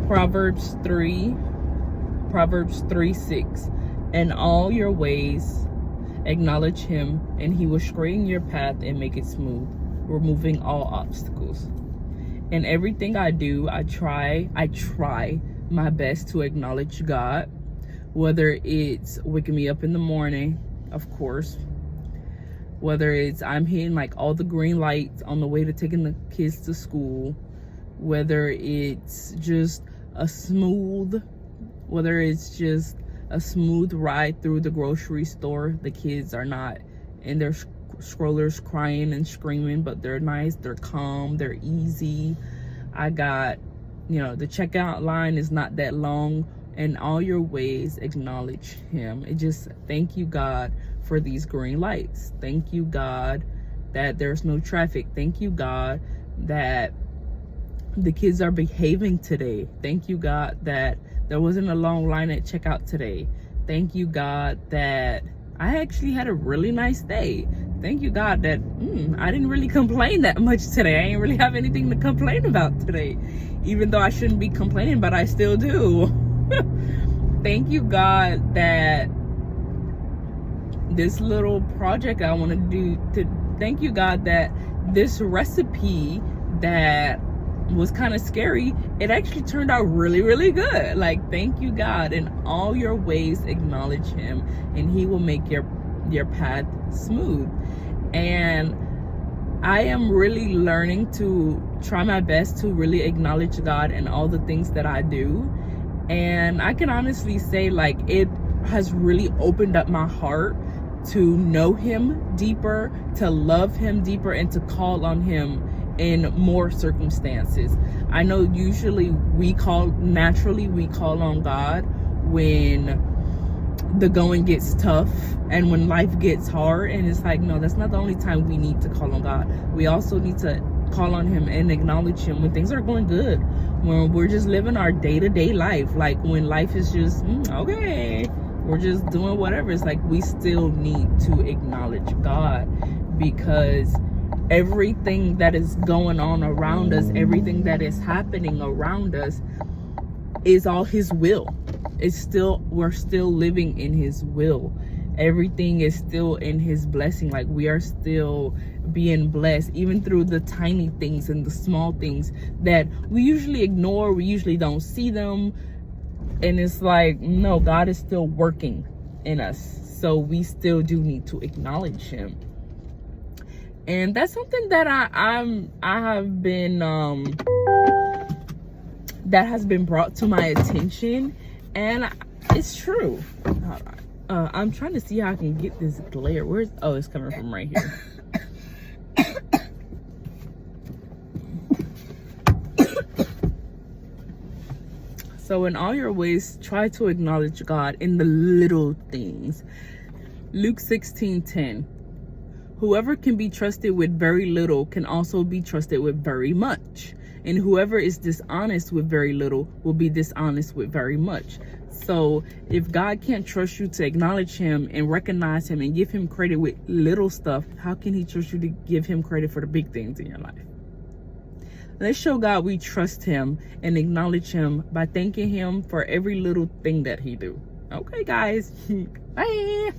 Proverbs 3:6. In all your ways acknowledge him, and he will straighten your path and make it smooth, removing all obstacles. In everything I do, I try my best to acknowledge God, whether it's waking me up in the morning, of course, whether it's I'm hitting like all the green lights on the way to taking the kids to school, whether it's just a smooth ride through the grocery store. The kids are not in their strollers crying and screaming, but they're nice, they're calm, they're easy. I got, the checkout line is not that long. In all your ways acknowledge him. It just, thank you, God, for these green lights. Thank you, God, that there's no traffic. Thank you, God, that the kids are behaving today. Thank you, God, that there wasn't a long line at checkout today. Thank you, God, that I actually had a really nice day. Thank you, God, that I didn't really complain that much today. I didn't really have anything to complain about today, even though I shouldn't be complaining, but I still do. Thank you, God, that this little project I want to do, thank you, God, that this recipe that was kind of scary, it actually turned out really, really good. Like, thank you, God. In all your ways acknowledge him, and he will make your path smooth. And I am really learning to try my best to really acknowledge God in all the things that I do. And I can honestly say, like, it has really opened up my heart to know him deeper, to love him deeper, and to call on him in more circumstances. I know usually we call on God when the going gets tough and when life gets hard, and it's like, no, that's not the only time we need to call on God. We also need to call on him and acknowledge him when things are going good, when we're just living our day-to-day life, like when life is just okay, we're just doing whatever. It's like we still need to acknowledge God, because everything that is going on around us, everything that is happening around us is all his will. We're still living in his will. Everything is still in his blessing. Like, we are still being blessed, even through the tiny things and the small things that we usually ignore. We usually don't see them. And it's like, no, God is still working in us. So we still do need to acknowledge him. And that's something that I have been that has been brought to my attention, and it's true. I'm trying to see how I can get this glare. It's coming from right here. So in all your ways, try to acknowledge God in the little things. Luke 16:10. Whoever can be trusted with very little can also be trusted with very much. And whoever is dishonest with very little will be dishonest with very much. So if God can't trust you to acknowledge him and recognize him and give him credit with little stuff, how can he trust you to give him credit for the big things in your life? Let's show God we trust him and acknowledge him by thanking him for every little thing that he do. Okay, guys. Bye.